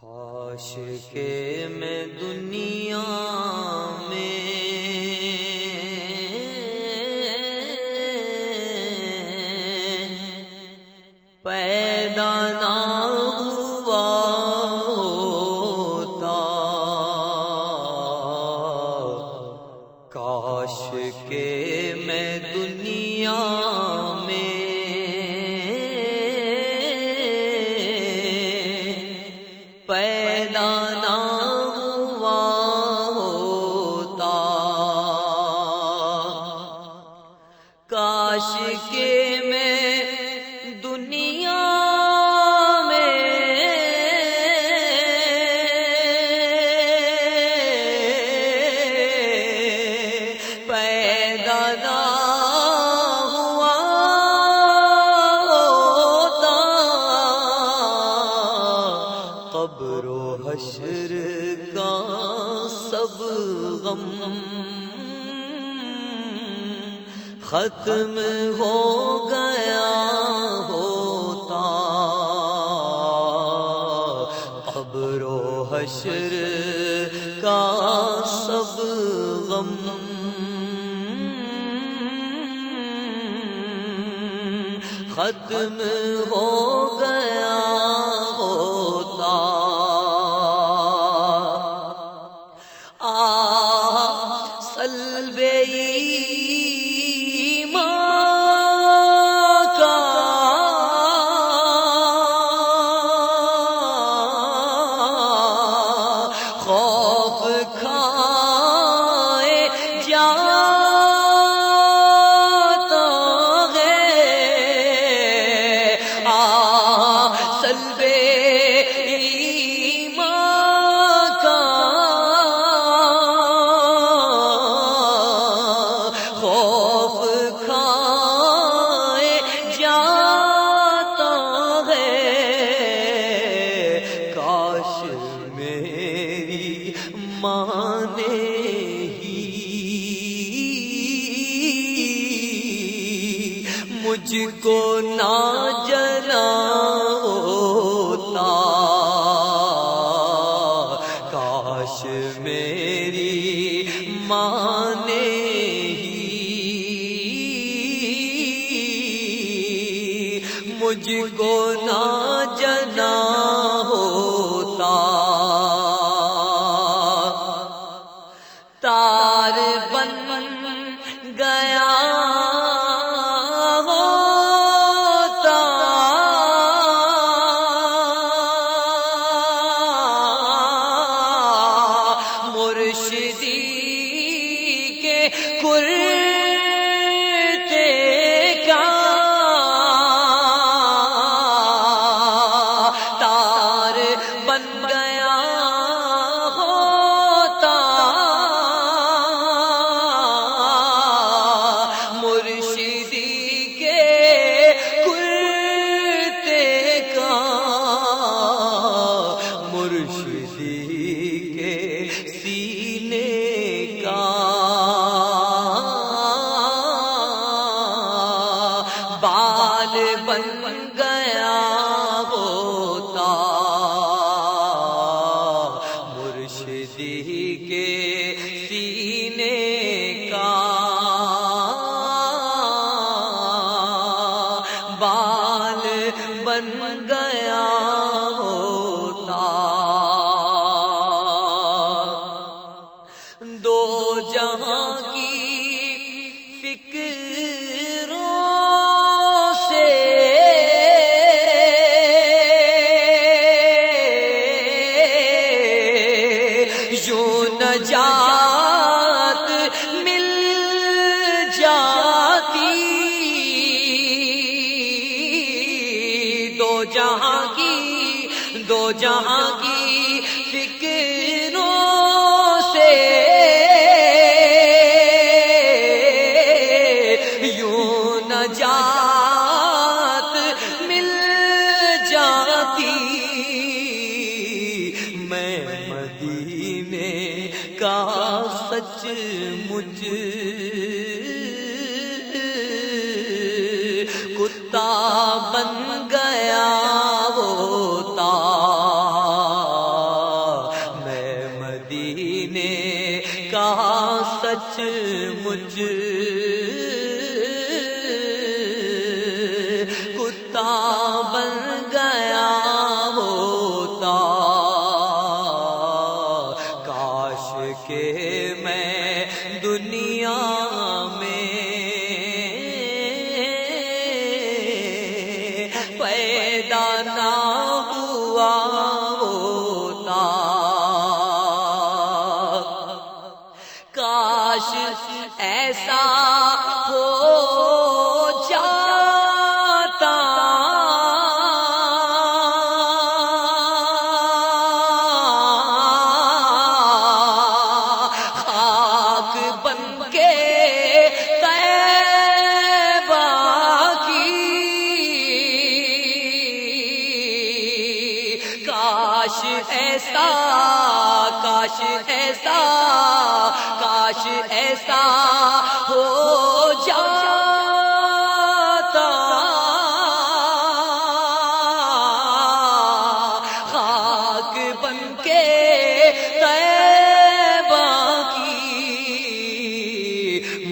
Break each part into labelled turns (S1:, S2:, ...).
S1: کاش کہ میں دنیا میں پیدا نہ ہوا ہوتا، کاش کہ میں دنیا میں پیدا نہ ہوا ہوتا، کاش کہ میں دنیا میں پیدا نہ ہوا ہوتا، قبر و حشر کا سب غم ختم ہو گیا ہوتا، قبر و حشر کا سب غم ختم ہو گیا ہوتا۔ سلب ایمان کا خوف کھائے جاتا ہے، سلب ایمان کا خوف کھائے جاتا ہے، کاش میری ماں نے ہی مجھ کو نہ جلا ہوتا، کاش میری ماں نے ہی مجھ کو نہ جلا ہوتا، تار بن گیا ہوتا، مرشدی کے کرتے کا تار بن گیا ہوتا، مرشدی کے کرتے کا، مرشدی کے سینے کا بال بن گیا ہوتا، مرشدی کے سینے کا بال بن گیا ہوتا، دو جہاں کی فکروں سے یوں نجات مل جاتی، دو جہاں کی فکروں سے یوں نجات مل جاتی، میں مدینے کا سچ مچ کتا بن گیا ہوتا، مجھ کتا بن گیا ہوتا، کاش کہ میں دنیا میں پیدا نہ ہوا ہوتا، کاش ایسا ہو جاتا، خاک بن کے طیبہ کی، کاش ایسا، کاش ایسا، کاش ایسا ہو جاتا، خاک بن کے طیبہ کی،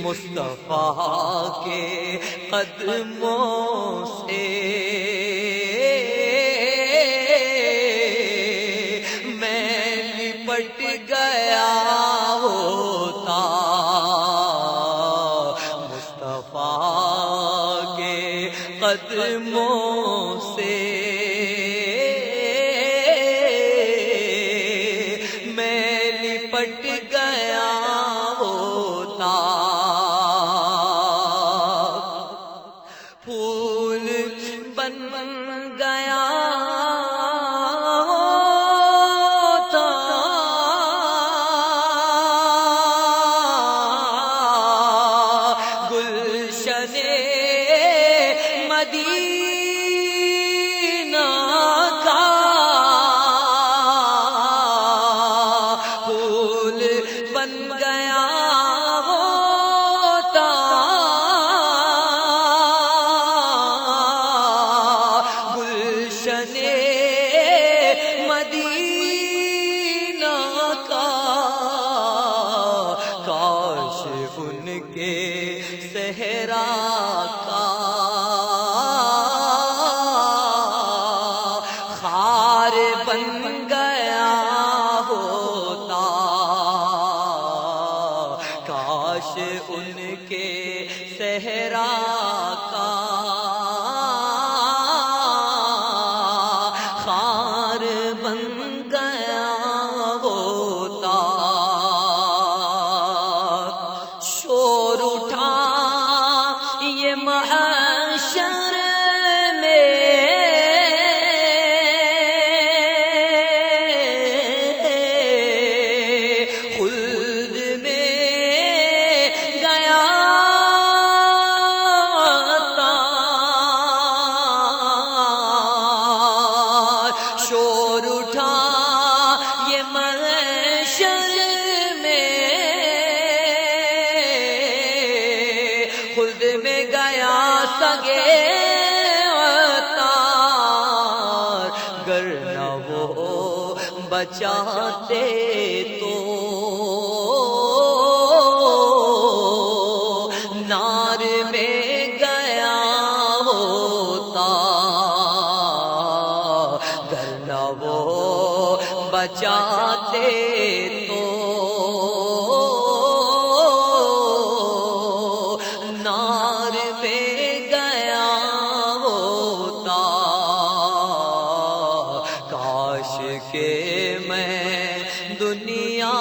S1: مصطفیٰ کے قدموں سے میں لپٹ گیا ہوتا، مصطفیٰ کے قدموں سے میں لپٹ گیا ہوتا، پھول بن گیا ہوتا، گلشن مدینہ کا پھول بن گیا ہوتا، گلشن مدینہ کا، کاش ان کے صحرا کا خار بن گیا ہوتا، کاش ان کے صحرا کا خار بن گیا ہوتا، شور اٹھا یہ محشر میں، خلد میں گیا تھا، شور اٹھا یہ محشر میں، خلد میں گیا سگے عطار، گر نہ وہ بچاتے تو نار میں گیا ہوتا، گر نہ وہ بچاتے تو نار میں گیا ہوتا، کاش کہ میں دنیا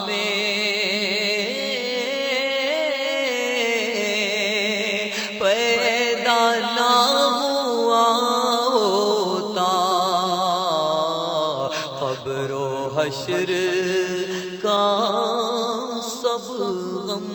S1: میں پیدا نہ ہوا ہوتا، قبر و حشر کا سب غم